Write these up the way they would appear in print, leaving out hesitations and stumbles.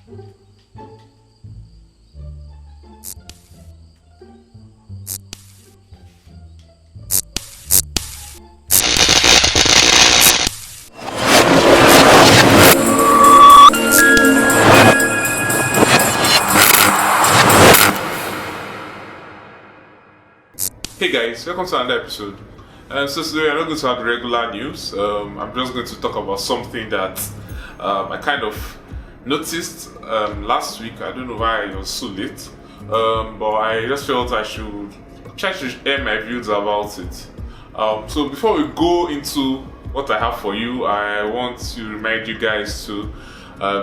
Hey guys, welcome to another episode. So today I'm not going to have the regular news. I'm just going to talk about something that I kind of noticed last week. I don't know why it was so late, but I just felt I should try to share my views about it. So before we go into what I have for you, I want to remind you guys to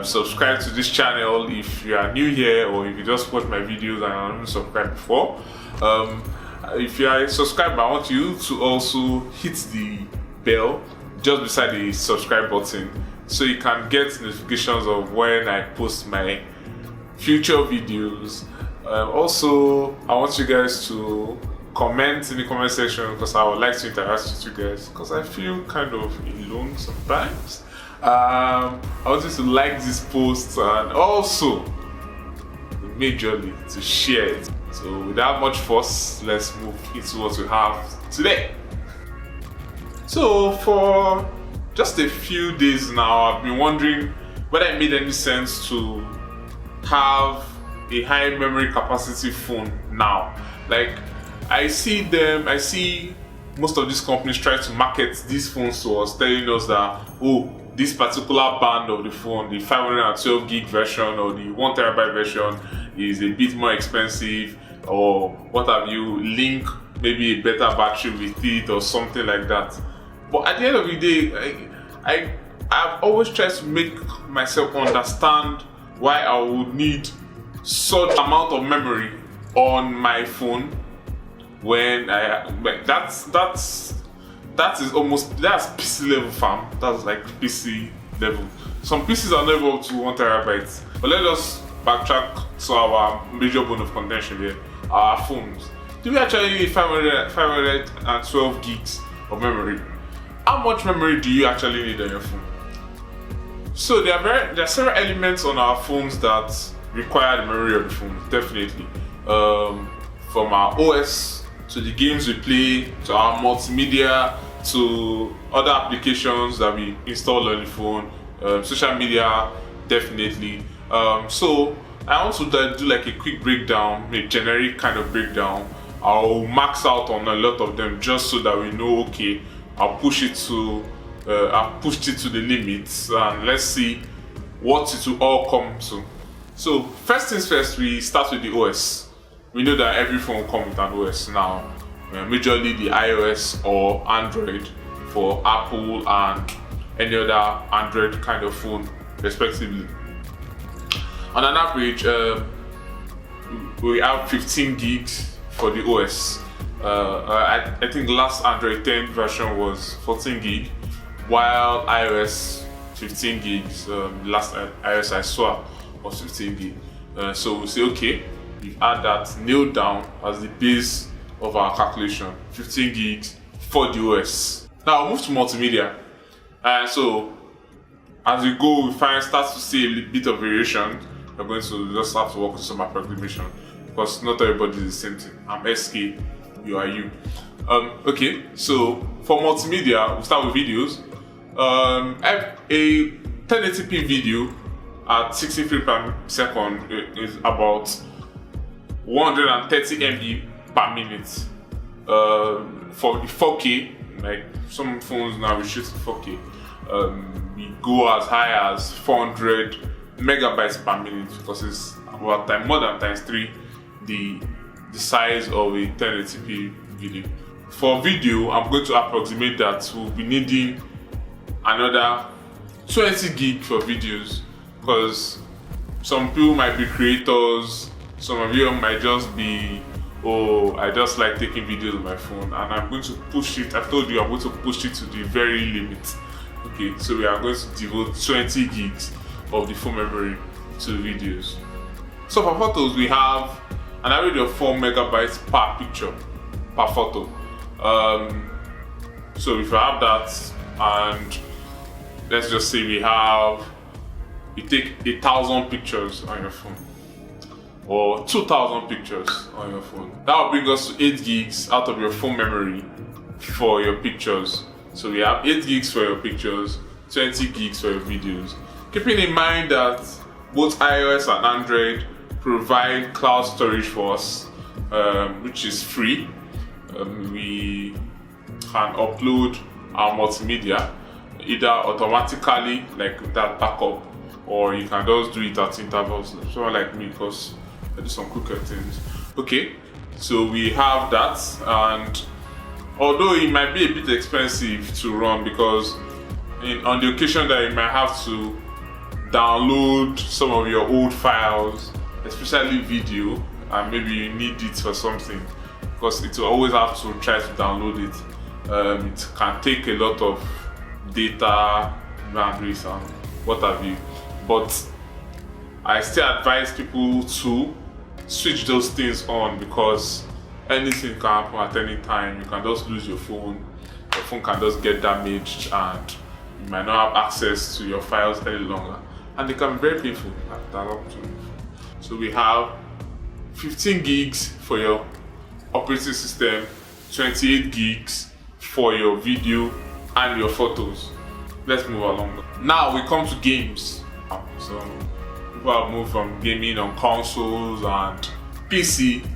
subscribe to this channel if you are new here, or if you just watch my videos and I haven't subscribed before. If you are a subscriber, I want you to also hit the bell just beside the subscribe button so you can get notifications of when I post my future videos. Also, I want you guys to comment in the comment section because I would like to interact with you guys because I feel kind of alone sometimes. I want you to like this post and also majorly to share it. So without much fuss, let's move into what we have today. So for just a few days now, I've been wondering whether it made any sense to have a high memory capacity phone now. Like I see most of these companies try to market these phones to us, telling us that, oh, this particular band of the phone, the 512 gig version or the 1 terabyte version is a bit more expensive, or what have you, link maybe a better battery with it or something like that. But at the end of the day, I've always tried to make myself understand why I would need such amount of memory on my phone when that's PC level, fam. That's like PC level. Some PCs are never up to 1 terabyte. But let us backtrack to our major bone of contention here, our phones. Do we actually need 512 gigs of memory? How much memory do you actually need on your phone? So there are several elements on our phones that require the memory of the phone, definitely. From our OS to the games we play, to our multimedia, to other applications that we install on the phone, social media, definitely. So I also do like a quick breakdown, a generic kind of breakdown. I'll max out on a lot of them just so that we know, okay, I've pushed it to the limits, and let's see what it will all come to. So first things first, we start with the OS. We know that every phone will come with an OS now, majorly the iOS or Android for Apple and any other Android kind of phone respectively. On an average, we have 15 gigs for the OS. I think last Android 10 version was 14 gig, while iOS 15 gigs. Last iOS I saw was 15 gig. So we say, okay, we've had that nailed down as the base of our calculation, 15 gigs for the OS. Now we'll move to multimedia. So as we go, we start to see a bit of variation. We're going to just have to work with some approximation because not everybody is the same thing. I'm SK, you are you. Okay, so for multimedia, we'll start with videos. A 1080p video at 60 frames per second is about 130 MB per minute. For the 4K, like some phones now we shoot 4K, we go as high as 400 megabytes per minute because it's about more than times 3 the size of a 1080p video. For video, I'm going to approximate that we'll be needing another 20 gig for videos because some people might be creators, some of you might just be, oh, I just like taking videos on my phone, and I'm going to push it. I told you I'm going to push it to the very limit. Okay, so we are going to devote 20 gigs of the phone memory to videos. So for photos, we have an average of 4 megabytes per picture, per photo. So if you have that, and let's just say we have you take 1,000 pictures on your phone or 2,000 pictures on your phone. That will bring us to 8 gigs out of your phone memory for your pictures. So we have 8 gigs for your pictures, 20 gigs for your videos. Keeping in mind that both iOS and Android provide cloud storage for us, which is free. We can upload our multimedia either automatically, like that backup, or you can just do it at intervals. Someone like me, because I do some quicker things. Okay, so we have that, and although it might be a bit expensive to run, because on the occasion that you might have to download some of your old files, especially video, and maybe you need it for something, because it will always have to try to download it. It can take a lot of data, bandwidth, and what have you. But I still advise people to switch those things on, because anything can happen at any time. You can just lose your phone can just get damaged, and you might not have access to your files any longer, and they can be very painful at that opportunity. So we have 15 gigs for your operating system, 28 gigs for your video and your photos. Let's move along. Now we come to games. So people have moved from gaming on consoles and PC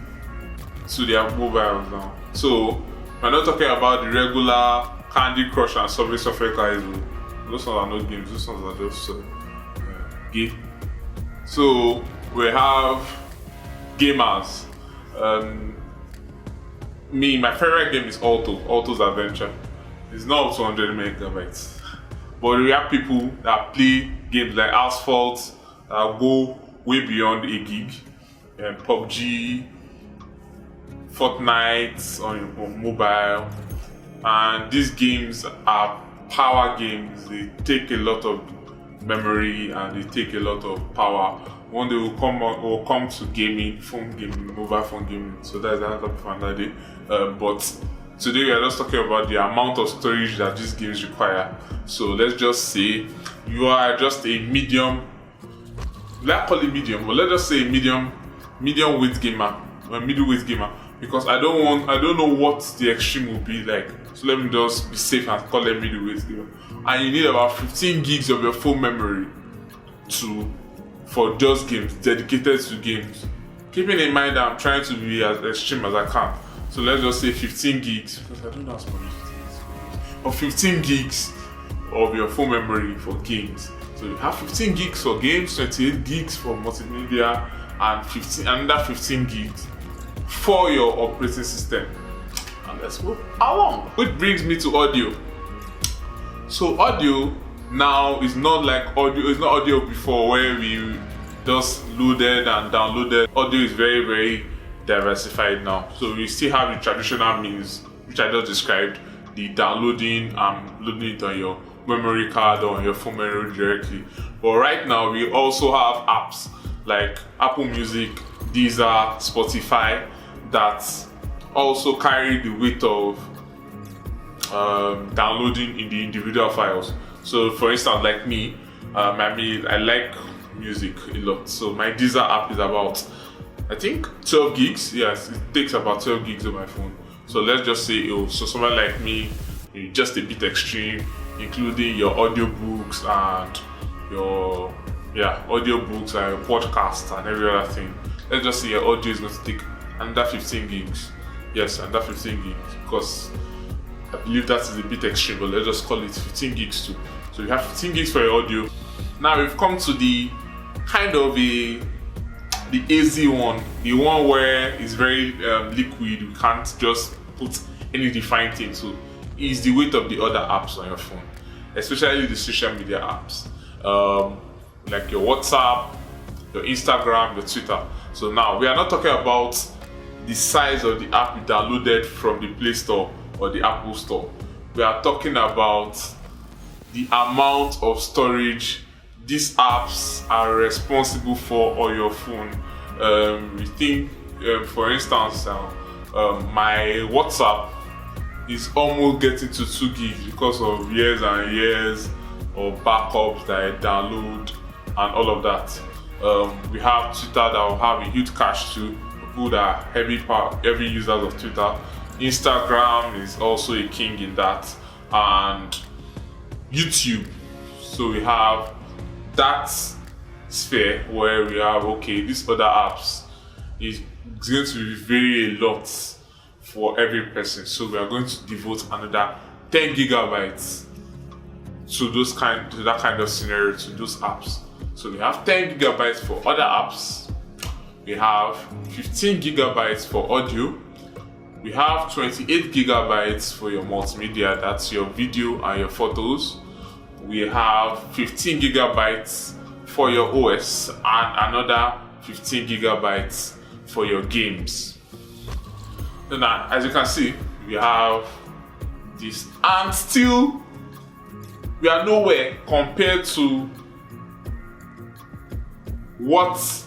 to their mobiles now. So we're not talking about the regular Candy Crush and Subway Surfer guys. Those ones are not games, those ones are just game. So we have gamers. My favorite game is Alto's Adventure. It's not up to 100 megabytes. But we have people that play games like Asphalt that go way beyond a gig. PUBG, Fortnite on your mobile. And these games are power games. They take a lot of memory and they take a lot of power. One day we'll come to gaming, phone gaming, mobile phone gaming. So that's another topic for another day. But today we are just talking about the amount of storage that these games require. So let's just say you are just a medium, let's call it medium, but let's just say a medium weight gamer, a middleweight gamer, because I don't know what the extreme will be like. So let me just be safe and call it middleweight gamer. And you need about 15 gigs of your phone memory for just games, dedicated to games. Keeping in mind that I'm trying to be as extreme as I can. So let's just say 15 gigs, because I don't know how small 15 gigs, or 15 gigs of your phone memory for games. So you have 15 gigs for games, 28 gigs for multimedia, and another 15 gigs for your operating system. And let's move along. Which brings me to audio. So audio now is not like audio. It's not audio before where we just loaded and downloaded. Audio is very, very diversified now. So we still have the traditional means, which I just described, the downloading and loading it on your memory card or on your phone memory directly. But right now we also have apps like Apple Music, Deezer, Spotify that also carry the weight of downloading in the individual files. So for instance, like me, I like music a lot. So my Deezer app is about, I think, 12 gigs. Yes, it takes about 12 gigs on my phone. So let's just say, so someone like me, just a bit extreme, including your audiobooks and your audiobooks and your podcast and every other thing. Let's just say your audio is going to take under 15 gigs. Yes, under 15 gigs, because I believe that is a bit extreme, but let's just call it 15 gigs too. So you have 15 gigs for your audio. Now we've come to the kind of the easy one, the one where it's very liquid. You can't just put any defined thing. So it's the weight of the other apps on your phone, especially the social media apps, like your WhatsApp, your Instagram, your Twitter. So now we are not talking about the size of the app you downloaded from the Play Store or the Apple Store. We are talking about the amount of storage these apps are responsible for on your phone. We think, for instance, my WhatsApp is almost getting to 2 gigs because of years and years of backups that I download and all of that. We have Twitter that will have a huge cache to people that are heavy users of Twitter. Instagram is also a king in that, and YouTube. So we have that sphere where we have these other apps is going to be very a lot for every person. So we are going to devote another 10 gigabytes to that kind of scenario, to those apps. So we have 10 gigabytes for other apps. We have 15 gigabytes for audio. We have 28 gigabytes for your multimedia, that's your video and your photos. We have 15 gigabytes for your OS and another 15 gigabytes for your games. Now, as you can see, we have this, and still we are nowhere compared to what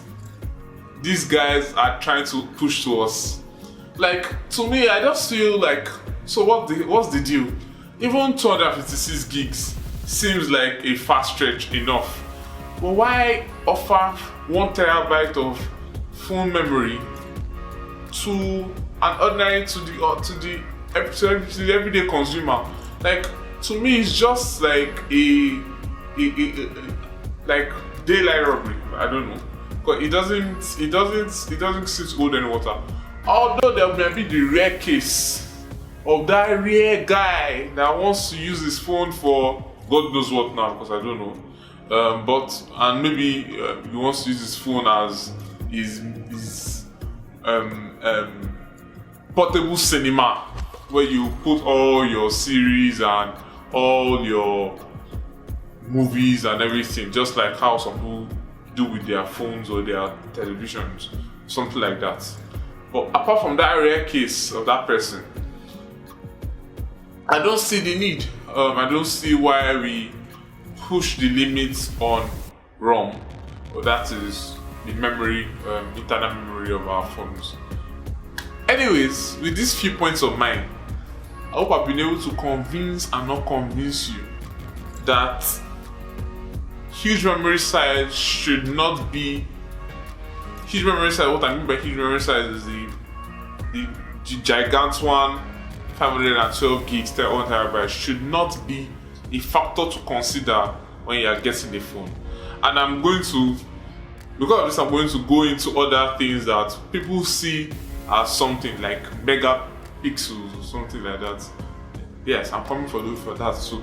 these guys are trying to push to us. Like, to me, I just feel like, so what's the deal? Even 256 gigs seems like a fast stretch enough. But why offer 1 terabyte of phone memory to an ordinary, to the everyday consumer? Like, to me, it's just like a like daylight robbery. I don't know, but it doesn't seem to hold any water. Although there may be the rare case of that rare guy that wants to use his phone for God knows what now, because I don't know. And maybe he wants to use his phone as his portable cinema, where you put all your series and all your movies and everything, just like how some people do with their phones or their televisions, something like that. But apart from that rare case of that person, I don't see the need. I don't see why we push the limits on ROM, or that is the memory, internal memory of our phones. Anyways, with these few points of mine, I hope I've been able to convince and not convince you that huge memory size should not be huge memory size. What I mean by huge memory size is the gigantuan 512 gigs, 1 terabyte should not be a factor to consider when you are getting a phone. And I'm going to, because of this, I'm going to go into other things that people see as something like megapixels or something like that. Yes, I'm coming for that. So